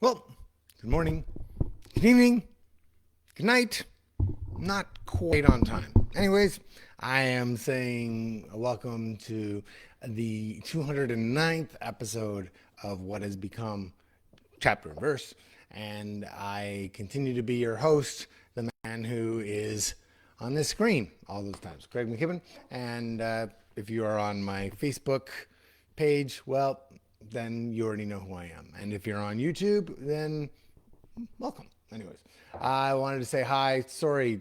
Well, good morning, good evening, good night. Not quite on time. Anyways, I am saying welcome to the 209th episode of what has become Chapter and Verse. And I continue to be your host, the man who is on this screen all those times, Craig McKibben. And if you are on my Facebook page, well, then you already know who I am. And if you're on YouTube, then welcome. Anyways, I wanted to say hi. Sorry,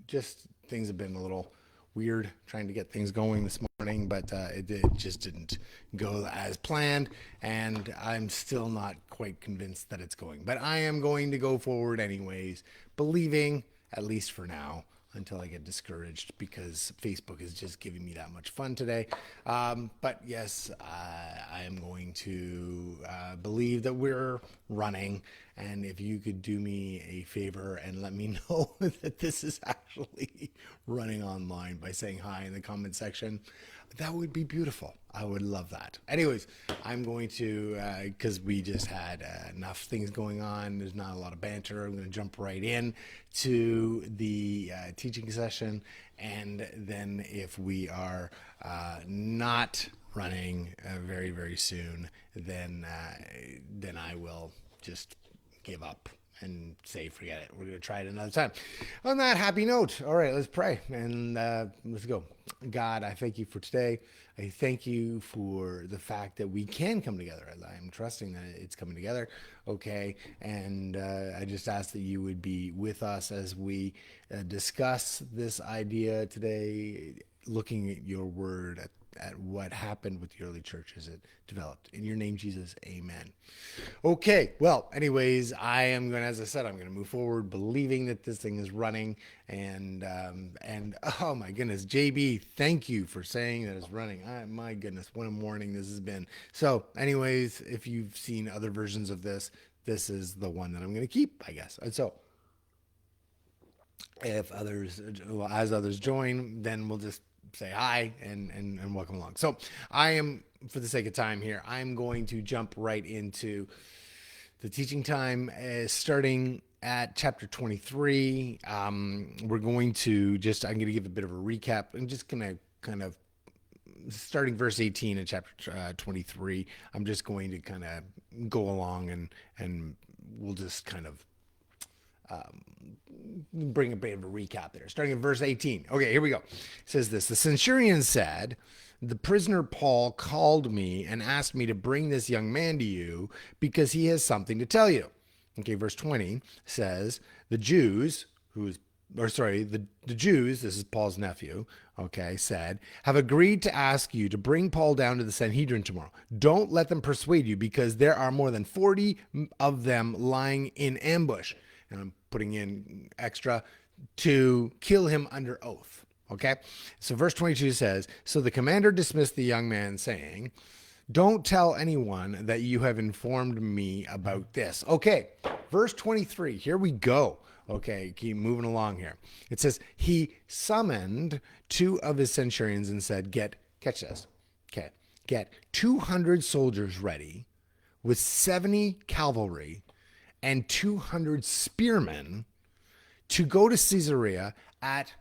just things have been a little weird trying to get things going this morning, but it just didn't go as planned, and I'm still not quite convinced that it's going. But I am going to go forward anyways, believing, at least for now, until I get discouraged because Facebook is just giving me that much fun today. But yes, I am going to believe that we're running. And if you could do me a favor and let me know that this is actually running online by saying hi in the comment section, that would be beautiful. I would love that. Anyways, I'm going to, because we just had enough things going on, there's not a lot of banter. I'm going to jump right in to the teaching session. And then if we are not running very, very soon, then I will just give up and say, forget it. We're going to try it another time. On that happy note, all right, let's pray and let's go. God, I thank you for today. I thank you for the fact that we can come together. I'm trusting that it's coming together. Okay. And I just ask that you would be with us as we discuss this idea today, looking at your word, at what happened with the early church as it developed. In your name, Jesus, amen. Okay, well, anyways, I am going to, as I said, I'm going to move forward believing that this thing is running. And oh my goodness, JB, thank you for saying that it's running. My goodness, what a morning this has been. So anyways, if you've seen other versions of this, this is the one that I'm going to keep, I guess. And so if others, well, as others join, then we'll just say hi and welcome along. So I am, for the sake of time here, I'm going to jump right into the teaching time, starting at chapter 23. We're going to just, I'm going to give a bit of a recap. I'm just going to kind of, starting verse 18 in chapter 23, I'm just going to kind of go along and we'll just kind of bring a bit of a recap there. Starting in verse 18. Okay, here we go. It says this: the centurion said, the prisoner Paul called me and asked me to bring this young man to you because he has something to tell you. Okay, verse 20 says, the Jews, the Jews, this is Paul's nephew, okay, said, have agreed to ask you to bring Paul down to the Sanhedrin tomorrow. Don't let them persuade you because there are more than 40 of them lying in ambush. And I'm putting in extra, to kill him under oath. Okay. So verse 22 says, so the commander dismissed the young man saying, don't tell anyone that you have informed me about this. Okay. Verse 23, here we go. Okay. Keep moving along here. It says, he summoned two of his centurions and said, catch this. Okay. Get 200 soldiers ready with 70 cavalry and 200 spearmen to go to Caesarea at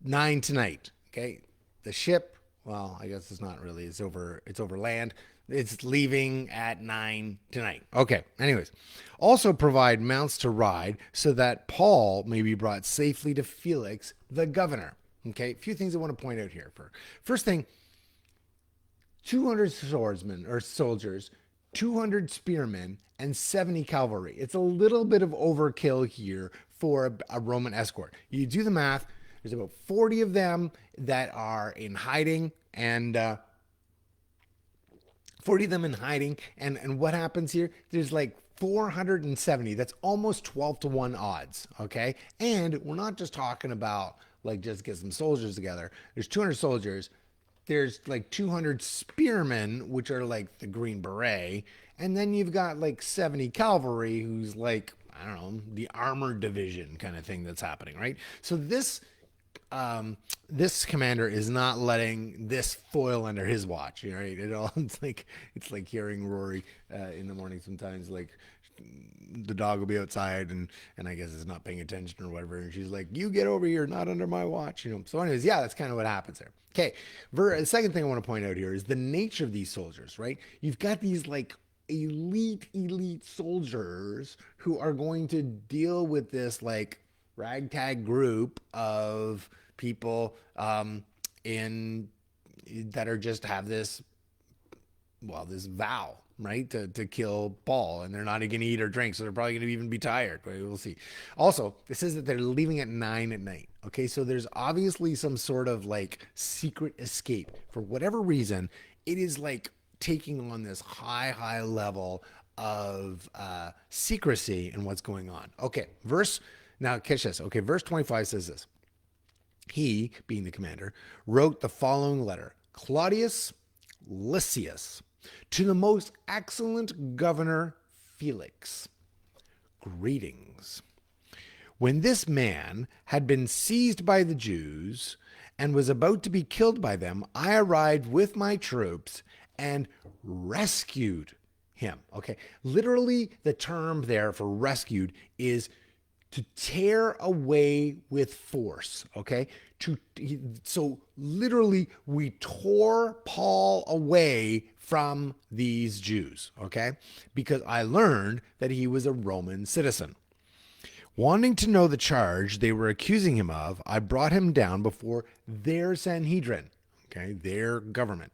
9 tonight. Okay. The ship, well, I guess it's not really, it's over land. It's leaving at 9 tonight. Okay. Anyways, also provide mounts to ride so that Paul may be brought safely to Felix, the governor. Okay. A few things I want to point out here. First thing, 200 swordsmen or soldiers, 200 spearmen, and 70 cavalry. It's a little bit of overkill here for a Roman escort. You do the math, there's about 40 of them that are in hiding, and 40 of them in hiding. And what happens here? There's like 470. That's almost 12 to 1 odds. Okay. And we're not just talking about like just get some soldiers together. There's 200 soldiers. There's like 200 spearmen, which are like the Green Beret. And then you've got like 70 cavalry, who's like, I don't know, the armored division kind of thing that's happening, right? So this this commander is not letting this foil under his watch. Right? It's like hearing Rory in the morning sometimes. Like the dog will be outside and I guess it's not paying attention or whatever. And she's like, "You get over here, not under my watch." So, anyways, yeah, that's kind of what happens there. Okay, the second thing I want to point out here is the nature of these soldiers. Right? You've got these like elite soldiers who are going to deal with this like ragtag group of people in that are just have this vow, right, to kill Paul, and they're not going to eat or drink, so they're probably going to even be tired. But we'll see. Also, it says that they're leaving at 9 at night. Okay, so there's obviously some sort of like secret escape for whatever reason. It is like taking on this high level of secrecy and what's going on. Okay, now catch this. Okay, verse 25 says this. He, being the commander, wrote the following letter: Claudius Lysias, to the most excellent governor Felix, greetings. When this man had been seized by the Jews and was about to be killed by them, I arrived with my troops and rescued him. Okay, literally the term there for rescued is to tear away with force. Okay, so literally we tore Paul away from these Jews. Okay, because I learned that he was a Roman citizen. Wanting to know the charge they were accusing him of, I brought him down before their Sanhedrin, okay, their government.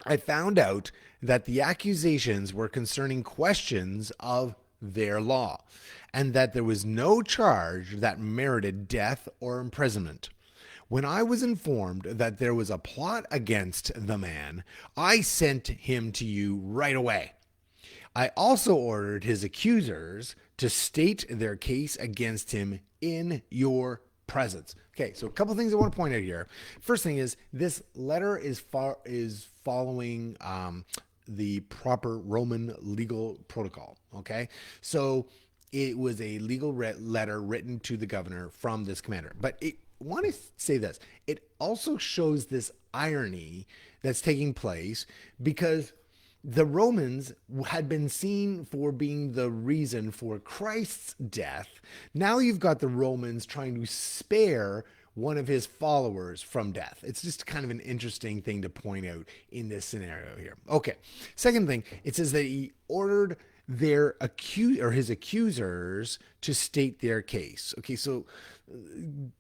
I found out that the accusations were concerning questions of their law, and that there was no charge that merited death or imprisonment. When I was informed that there was a plot against the man, I sent him to you right away. I also ordered his accusers to state their case against him in your presence. Okay, so a couple things I want to point out here. First thing is this letter is following the proper Roman legal protocol. Okay, so it was a legal letter written to the governor from this commander. But I want to say this: it also shows this irony that's taking place because the Romans had been seen for being the reason for Christ's death. Now you've got the Romans trying to spare one of his followers from death. It's just kind of an interesting thing to point out in this scenario here. Okay. Second thing, it says that he ordered his accusers to state their case. Okay, so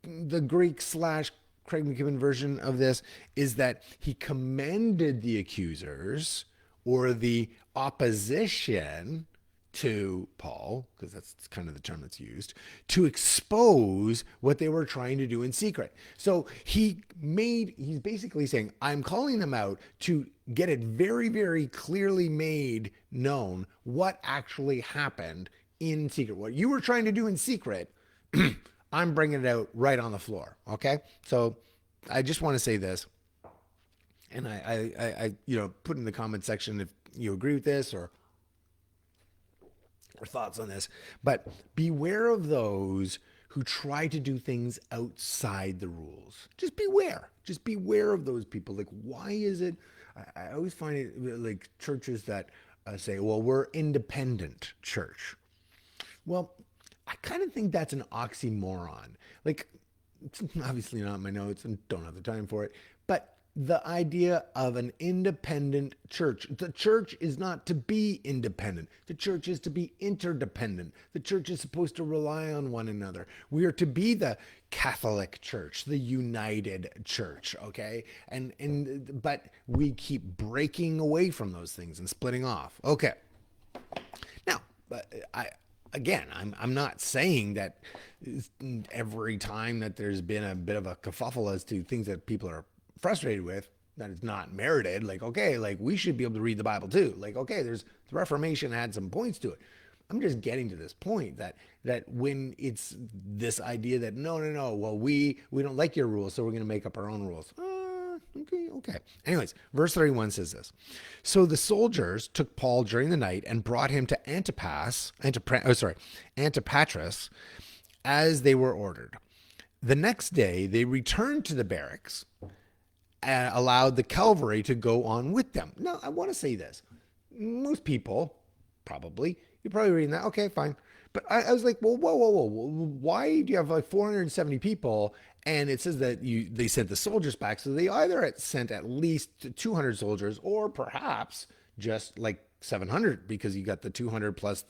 the Greek / Craig McKibben version of this is that he commended the accusers or the opposition to Paul, because that's kind of the term that's used, to expose what they were trying to do in secret. So he's basically saying, I'm calling them out to get it very, very clearly made known what actually happened in secret. What you were trying to do in secret, I'm bringing it out right on the floor. Okay. So I just want to say this. And I put in the comment section if you agree with this or thoughts on this. But beware of those who try to do things outside the rules. Just beware. Just beware of those people. Like, why is it? I always find it like churches that say, well, we're independent church. Well, I kind of think that's an oxymoron. Like, it's obviously not in my notes and don't have the time for it. But the idea of an independent church. The church is not to be independent. The church is to be interdependent. The church is supposed to rely on one another. We are to be the Catholic Church, the united church, okay? But we keep breaking away from those things and splitting off. Okay. Now, I'm not saying that every time that there's been a bit of a kerfuffle as to things that people are frustrated with, that it's not merited. Like, okay, like we should be able to read the Bible too. Like, okay, the Reformation had some points to it. I'm just getting to this point that when it's this idea that no, well, we don't like your rules, so we're going to make up our own rules. Okay. Anyways, verse 31 says this. So the soldiers took Paul during the night and brought him to Antipatris, as they were ordered. The next day, they returned to the barracks and allowed the cavalry to go on with them. Now, I want to say this. Most people, probably, you're probably reading that. Okay, fine. But I was like, well, whoa. Why do you have like 470 people? And it says that they sent the soldiers back. So they either sent at least 200 soldiers or perhaps just like 700 because you got the 200 plus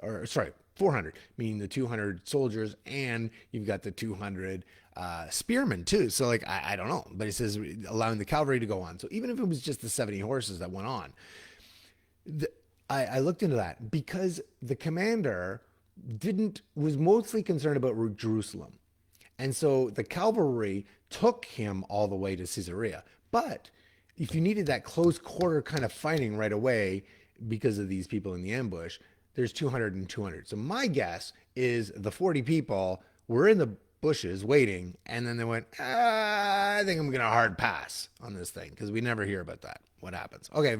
or sorry, 400, meaning the 200 soldiers and you've got the 200 spearmen too. So like, I don't know, but it says allowing the cavalry to go on. So even if it was just the 70 horses that went on, I looked into that because the commander was mostly concerned about Jerusalem. And so the cavalry took him all the way to Caesarea. But if you needed that close quarter kind of fighting right away because of these people in the ambush, there's 200 and 200. So my guess is the 40 people were in the bushes waiting, and then they went, I think I'm going to hard pass on this thing because we never hear about that. What happens? Okay,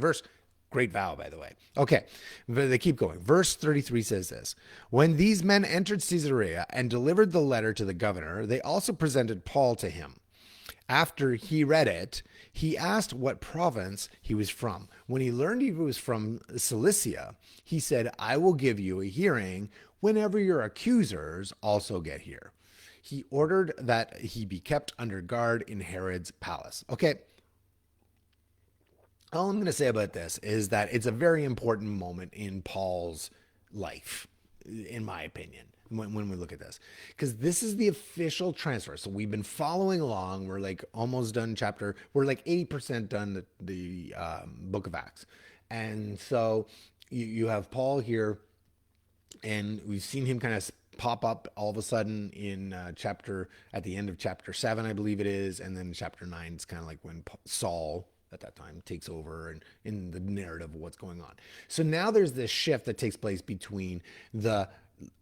great vow, by the way. Okay, but they keep going. Verse 33 says this. When these men entered Caesarea and delivered the letter to the governor, they also presented Paul to him. After he read it, he asked what province he was from. When he learned he was from Cilicia, he said, I will give you a hearing whenever your accusers also get here. He ordered that he be kept under guard in Herod's palace. Okay. All I'm going to say about this is that it's a very important moment in Paul's life, in my opinion, when we look at this. Because this is the official transfer. So we've been following along. We're like almost done we're like 80% done the book of Acts. And so you have Paul here, and we've seen him kind of pop up all of a sudden in at the end of chapter 7, I believe it is. And then chapter 9 is kind of like when Saul at that time takes over and in the narrative of what's going on. So now there's this shift that takes place between the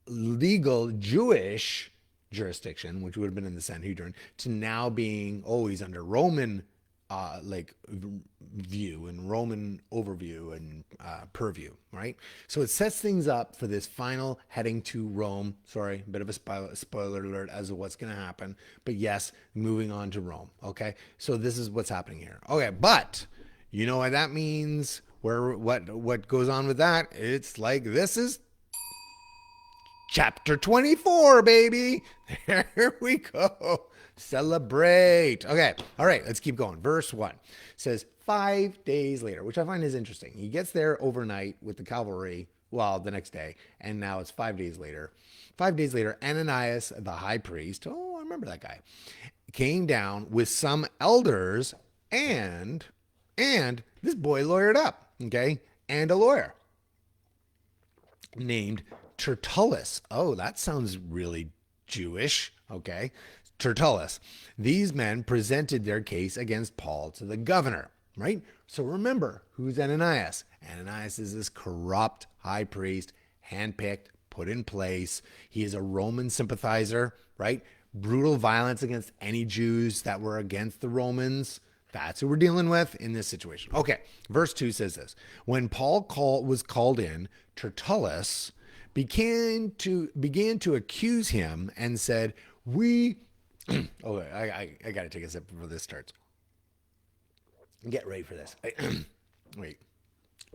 legal Jewish jurisdiction, which would have been in the Sanhedrin, to now being, he's under Roman view and Roman overview and purview, right? So it sets things up for this final heading to Rome. Sorry, a bit of a spoiler alert as to what's going to happen. But yes, moving on to Rome. Okay, so this is what's happening here. Okay, but you know what that means? What goes on with that? It's like this is chapter 24, baby. There we go. Celebrate. Okay. All right. Let's keep going. Verse 1 says 5 days later, which I find is interesting. He gets there overnight with the cavalry, the next day, and now it's 5 days later. 5 days later, Ananias, the high priest, I remember that guy, came down with some elders and this boy lawyered up, okay, and a lawyer named Tertullus. Oh, that sounds really Jewish. Okay. Tertullus. These men presented their case against Paul to the governor, right? So remember, who's Ananias? Ananias is this corrupt high priest, handpicked, put in place. He is a Roman sympathizer, right? Brutal violence against any Jews that were against the Romans. That's who we're dealing with in this situation. Okay, verse 2 says this. When Paul was called in, Tertullus began to accuse him and said, I got to take a sip before this starts. Get ready for this. Wait.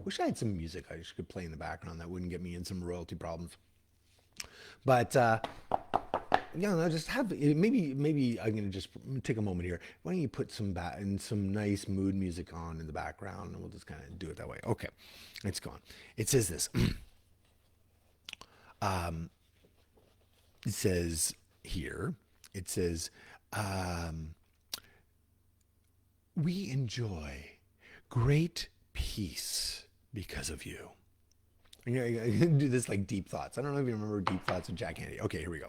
Wish I had some music I could play in the background that wouldn't get me in some royalty problems. But, just have, maybe I'm going to just take a moment here. Why don't you put some nice mood music on in the background, and we'll just kind of do it that way. Okay. It's gone. It says this. It says here, we enjoy great peace because of you. I can do this like deep thoughts. I don't know if you remember deep thoughts with Jack Handy. Okay, here we go.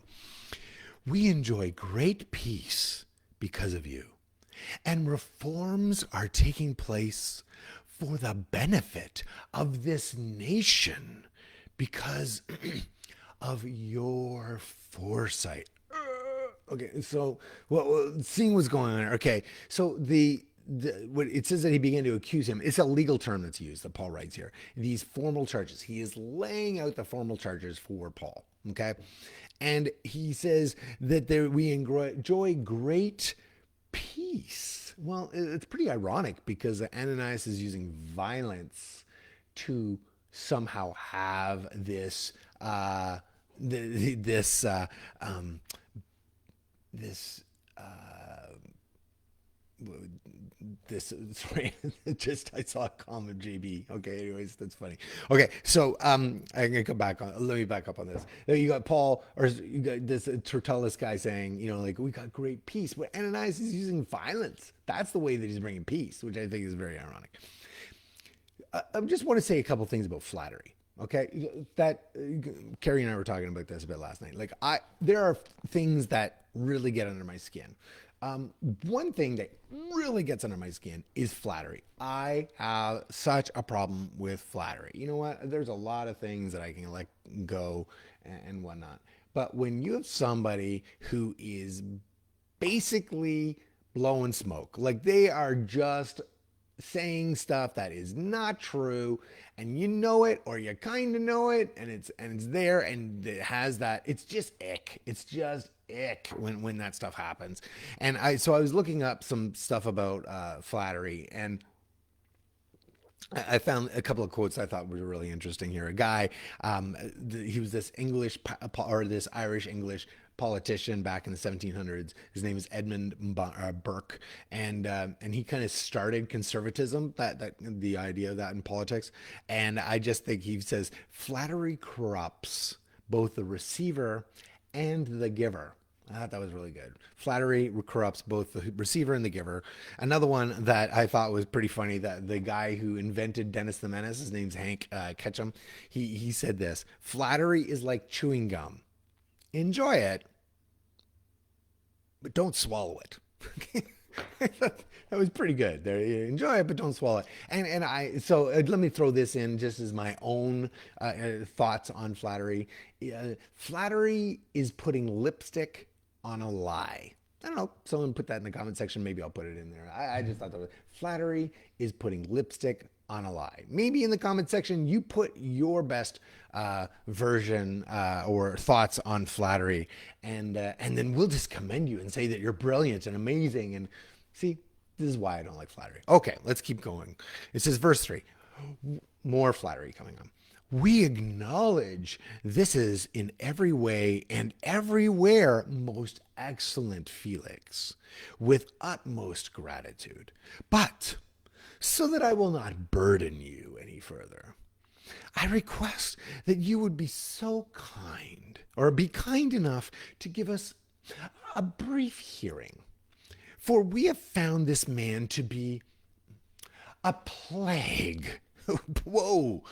We enjoy great peace because of you, and reforms are taking place for the benefit of this nation because of your foresight. Okay, so seeing what's going on. Okay, so the what it says that he began to accuse him. It's a legal term that's used that Paul writes here. These formal charges. He is laying out the formal charges for Paul. Okay, and he says that we enjoy great peace. Well, it's pretty ironic because Ananias is using violence to somehow have this this this this sorry just I saw a comment JB. Okay, anyways, that's funny. Okay, so I'm gonna come back on, let me back up on this. You got Paul, or you got this Tertullus guy saying, like, we got great peace, but Ananias is using violence. That's the way that he's bringing peace, which I think is very ironic. I just want to say a couple things about flattery. Okay, that Carrie and I were talking about this a bit last night. Like, there are things that really get under my skin. One thing that really gets under my skin is flattery. I have such a problem with flattery. You know what? There's a lot of things that I can let go and whatnot. But when you have somebody who is basically blowing smoke, like they are just saying stuff that is not true, and you know it, or you kind of know it, and it's there, and it has that, it's just ick. It's just ick when that stuff happens. And I was looking up some stuff about flattery, and I found a couple of quotes I thought were really interesting here. A guy, he was this this Irish English politician back in the 1700s. His name is Edmund Burke, and he kind of started conservatism, that the idea of that in politics. And I just think he says flattery corrupts both the receiver and the giver. I thought that was really good. Flattery corrupts both the receiver and the giver. Another one that I thought was pretty funny, that the guy who invented Dennis the Menace, his name's Hank Ketchum, he said this: flattery is like chewing gum. Enjoy it, but don't swallow it. That was pretty good. There, enjoy it, but don't swallow it. Let me throw this in just as my own thoughts on flattery. Flattery is putting lipstick on a lie. I don't know. Someone put that in the comment section. Maybe I'll put it in there. I just thought that flattery is putting lipstick on a lie. Maybe in the comment section you put your best version or thoughts on flattery, and then we'll just commend you and say that you're brilliant and amazing. And see, this is why I don't like flattery. Okay, let's keep going. It says, verse 3, more flattery coming on. We acknowledge this is in every way and everywhere most excellent Felix, with utmost gratitude. But so that I will not burden you any further, I request that you would be so kind, or be kind enough to give us a brief hearing. For we have found this man to be a plague. Whoa.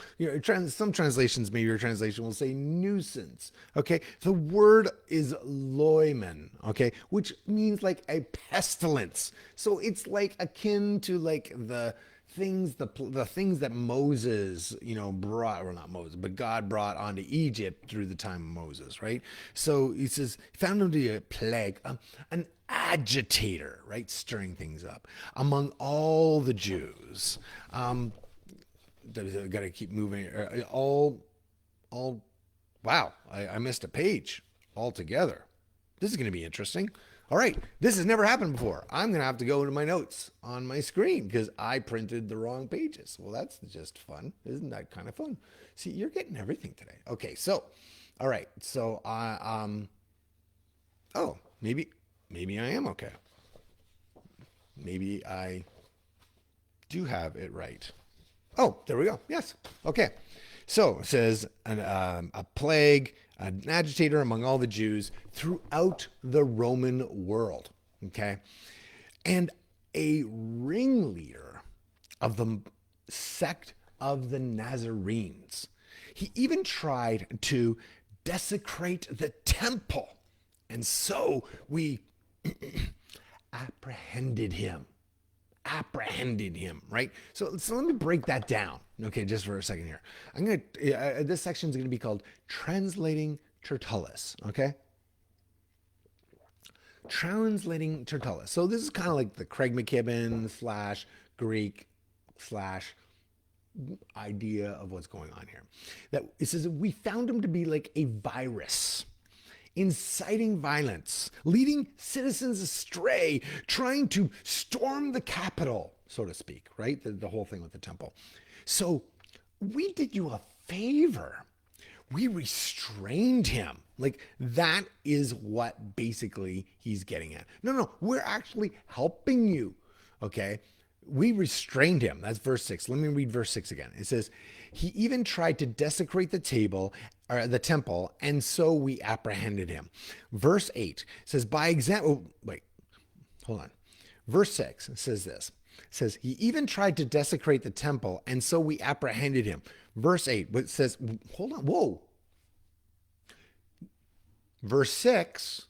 Some translations, maybe your translation will say nuisance. Okay. The word is loimen. Okay. Which means like a pestilence. So it's like akin to like the things that Moses, brought, or not Moses, but God brought onto Egypt through the time of Moses, right? So he says, found him to be a plague, an agitator, right? Stirring things up among all the Jews. Got to keep moving. Wow, I missed a page altogether. This is going to be interesting. All right, this has never happened before. I'm going to have to go into my notes on my screen because I printed the wrong pages. Well, that's just fun. Isn't that kind of fun? See, you're getting everything today. Okay, so, all right. So, maybe I am okay. Maybe I do have it right. Oh, there we go. Yes. Okay. So it says a plague, an agitator among all the Jews throughout the Roman world. Okay. And a ringleader of the sect of the Nazarenes. He even tried to desecrate the temple. And so we apprehended him, right? So let me break that down. Okay, just for a second here. This section is going to be called Translating Tertullus. Okay. translating Tertullus. So this is kind of like the Craig McKibben slash Greek slash idea of what's going on here. That it says we found him to be like a virus, inciting violence, leading citizens astray, trying to storm the Capitol, so to speak, right? The whole thing with the temple. So we did you a favor. We restrained him. Like that is what basically he's getting at. No, we're actually helping you. Okay. We restrained him. That's verse 6. Let me read verse 6 again. It says, he even tried to desecrate the table or the temple, and so we apprehended him. Verse 8 says, by example, wait, hold on. Verse 6 says this. It says, he even tried to desecrate the temple, and so we apprehended him. Verse 8, but it says, hold on, whoa. Verse 6,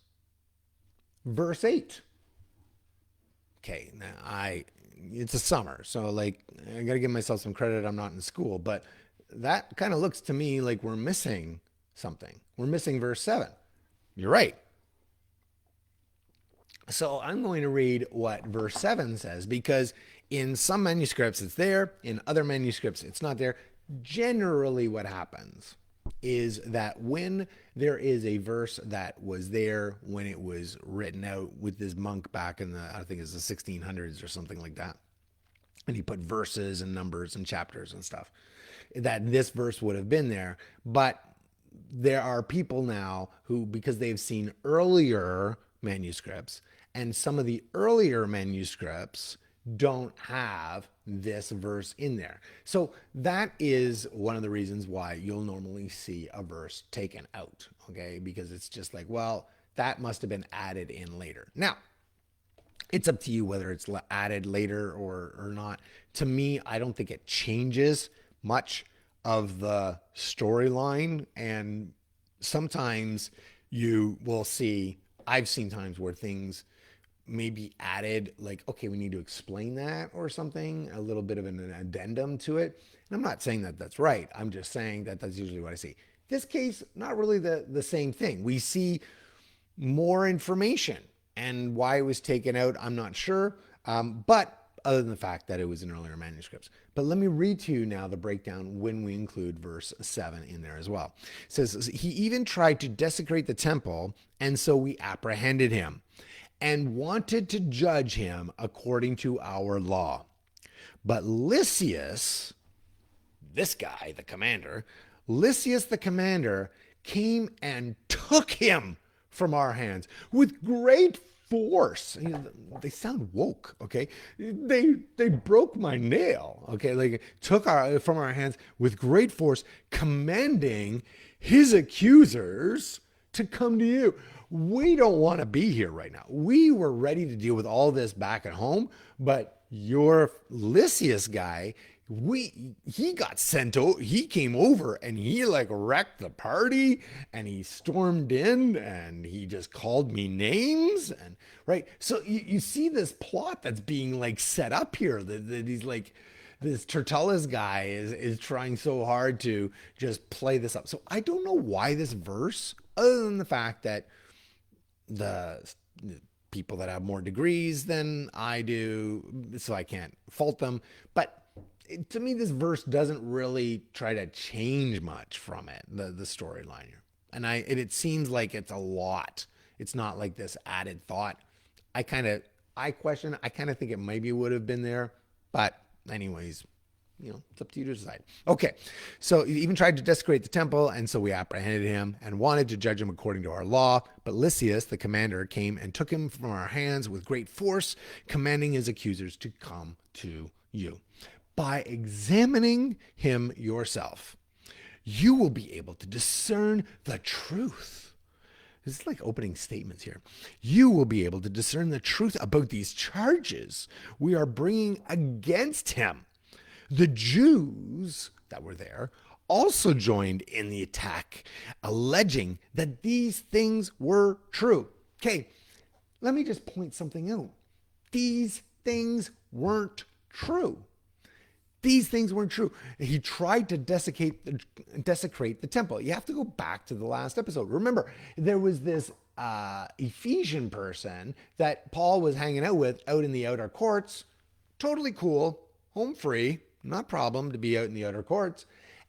verse 8. Okay, now it's a summer, so like I gotta give myself some credit. I'm not in school, but that kind of looks to me like we're missing something. We're missing verse 7. You're right. So I'm going to read what verse 7 says, because in some manuscripts it's there, in other manuscripts it's not there. Generally what happens is that when there is a verse that was there when it was written out with this monk back in I think it's the 1600s or something like that, and he put verses and numbers and chapters and stuff, that this verse would have been there. But there are people now who, because they've seen earlier manuscripts, and some of the earlier manuscripts don't have this verse in there. So that is one of the reasons why you'll normally see a verse taken out, okay? Because it's just like, well, that must have been added in later. Now, it's up to you whether it's added later or not. To me, I don't think it changes much of the storyline. And sometimes you will see, I've seen times where things maybe added, like, okay, we need to explain that or something, a little bit of an addendum to it. And I'm not saying that that's right. I'm just saying that that's usually what I see. This case, not really the same thing. We see more information, and why it was taken out, I'm not sure. But other than the fact that it was in earlier manuscripts. But let me read to you now the breakdown when we include verse 7 in there as well. It says, he even tried to desecrate the temple, and so we apprehended him and wanted to judge him according to our law. But Lysias, this guy, the commander, Lysias the commander, came and took him from our hands with great force. They sound woke, okay? They broke my nail, okay? Like took from our hands with great force, commanding his accusers to come to you. We don't want to be here right now. We were ready to deal with all this back at home, but your Lysias guy, he got sent over. He came over and he like wrecked the party, and he stormed in and he just called me names, and right. So you see this plot that's being like set up here, that he's like, this Tertullus guy is trying so hard to just play this up. So I don't know why this verse, other than the fact that the people that have more degrees than I do, so I can't fault them. But to me, this verse doesn't really try to change much from it, the storyline here. And it seems like it's a lot. It's not like this added thought. I kind of think it maybe would have been there. But anyways, it's up to you to decide. Okay, so he even tried to desecrate the temple, and so we apprehended him and wanted to judge him according to our law. But Lysias, the commander, came and took him from our hands with great force, commanding his accusers to come to you. By examining him yourself, you will be able to discern the truth. This is like opening statements here. You will be able to discern the truth about these charges we are bringing against him. The Jews that were there also joined in the attack, alleging that these things were true. Okay, let me just point something out. These things weren't true. These things weren't true. He tried to desecrate the temple. You have to go back to the last episode. Remember, there was this Ephesian person that Paul was hanging out with out in the outer courts. Totally cool, home free, not problem to be out in the outer courts.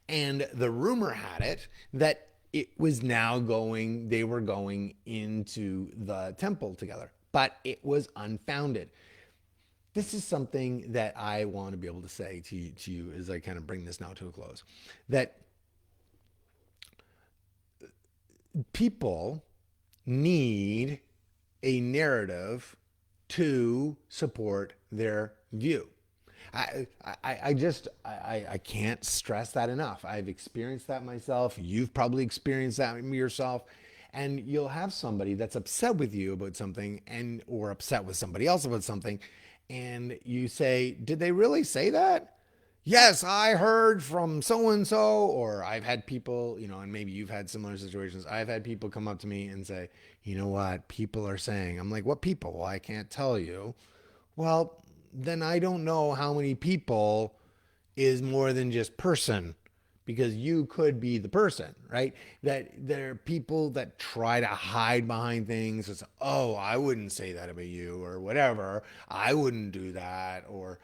And the rumor had it that it was now going, they were going into the temple together, but it was unfounded. This is something that I want to be able to say to you as I kind of bring this now to a close. That people need a narrative to support their view. I can't stress that enough. I've experienced that myself. You've probably experienced that yourself. And you'll have somebody that's upset with you about something and or upset with somebody else about something. And you say, did they really say that? Yes, I heard from so and so, or I've had people, and maybe you've had similar situations. I've had people come up to me and say, you know what, people are saying. I'm like, what people? Well, I can't tell you. Well, then I don't know how many people is more than just person, because you could be the person, right? That there are people that try to hide behind things. It's, oh, I wouldn't say that about you or whatever. I wouldn't do that. Or,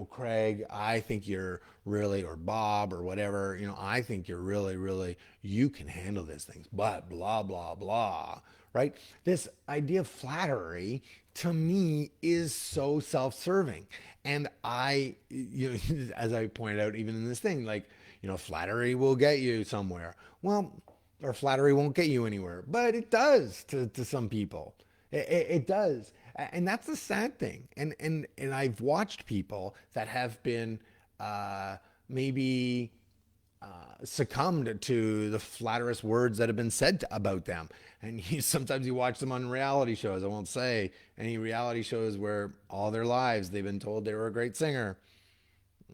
Craig, I think you're really, or Bob or whatever, I think you're really, really, you can handle these things, but blah, blah, blah, right? This idea of flattery to me is so self-serving. And as I pointed out, even in this thing, like, flattery will get you somewhere. Well, or flattery won't get you anywhere, but it does to some people. It does. And that's the sad thing. And I've watched people that have been maybe succumbed to the flatterous words that have been said about them. And sometimes you watch them on reality shows. I won't say any reality shows where all their lives they've been told they were a great singer.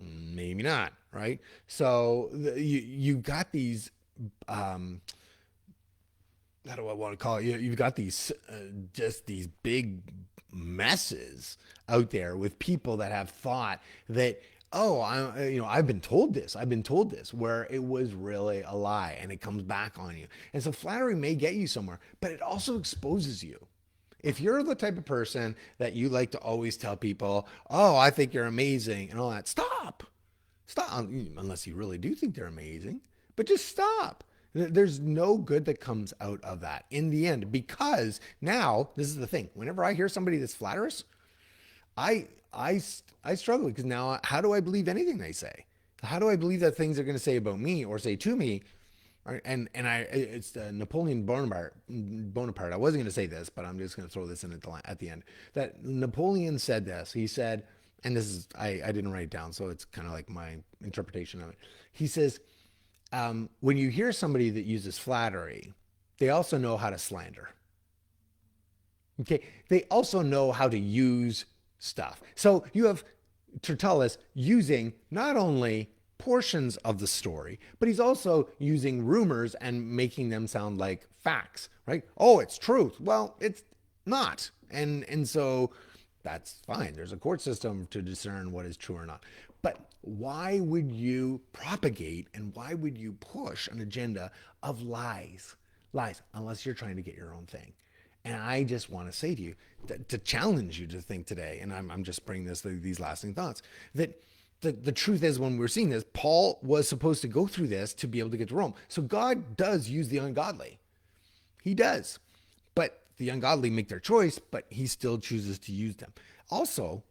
Maybe not, right? So you got these, how do I want to call it? You've got these just these big messes out there with people that have thought that, oh, I've been told this. I've been told this, where it was really a lie, and it comes back on you. And so flattery may get you somewhere, but it also exposes you. If you're the type of person that you like to always tell people, oh, I think you're amazing and all that, stop. Stop. Unless you really do think they're amazing, but just stop. There's no good that comes out of that in the end, because now this is the thing. Whenever I hear somebody that's flatterous, I struggle, because now how do I believe anything they say? How do I believe that things they're going to say about me or say to me? It's Napoleon Bonaparte. I wasn't going to say this, but I'm just going to throw this in at the end. That Napoleon said this. He said, and this is I didn't write it down, so it's kind of like my interpretation of it. He says, when you hear somebody that uses flattery, they also know how to slander. Okay, they also know how to use stuff. So you have Tertullus using not only portions of the story, but he's also using rumors and making them sound like facts, right? Oh, it's truth. Well, it's not. And so that's fine. There's a court system to discern what is true or not. But why would you propagate and why would you push an agenda of lies? Lies, unless you're trying to get your own thing. And I just want to say to you, to challenge you to think today, and I'm just bringing these lasting thoughts, that the truth is, when we're seeing this, Paul was supposed to go through this to be able to get to Rome. So God does use the ungodly. He does. But the ungodly make their choice, but he still chooses to use them. Also,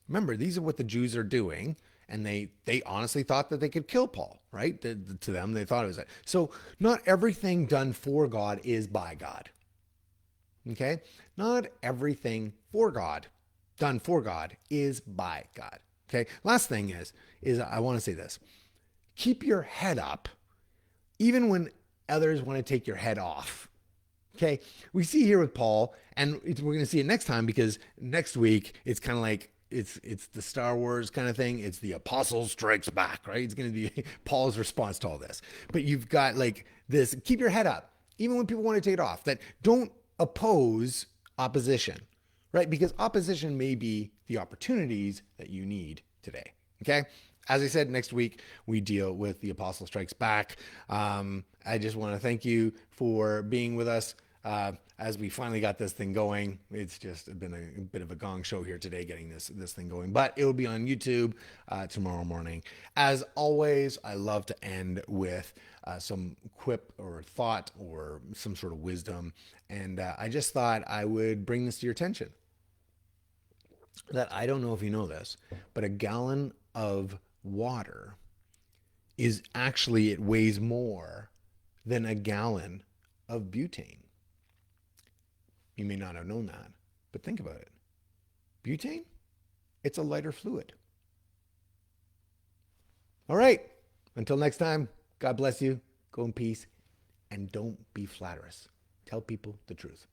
remember, these are what the Jews are doing, and they honestly thought that they could kill Paul, right? To them, they thought it was that. So not everything done for God is by God. Okay? Not everything done for God is by God. Okay? Last thing is I want to say this. Keep your head up even when others want to take your head off. Okay? We see here with Paul, and we're going to see it next time, because next week it's kind of like it's the Star Wars kind of thing. It's the Apostle Strikes Back, right? It's going to be Paul's response to all this. But you've got like this, keep your head up even when people want to take it off. That don't oppose opposition, right? Because opposition may be the opportunities that you need today. Okay. As I said, next week we deal with the Apostle Strikes Back. I just want to thank you for being with us as we finally got this thing going. It's just been a bit of a gong show here today getting this thing going, but it will be on YouTube tomorrow morning. As always, I love to end with some quip or thought or some sort of wisdom, and I just thought I would bring this to your attention. That I don't know if you know this, but a gallon of water is actually, it weighs more than a gallon of butane. You may not have known that, but think about it. Butane, it's a lighter fluid. All right. Until next time, God bless you. Go in peace and don't be flatterous. Tell people the truth.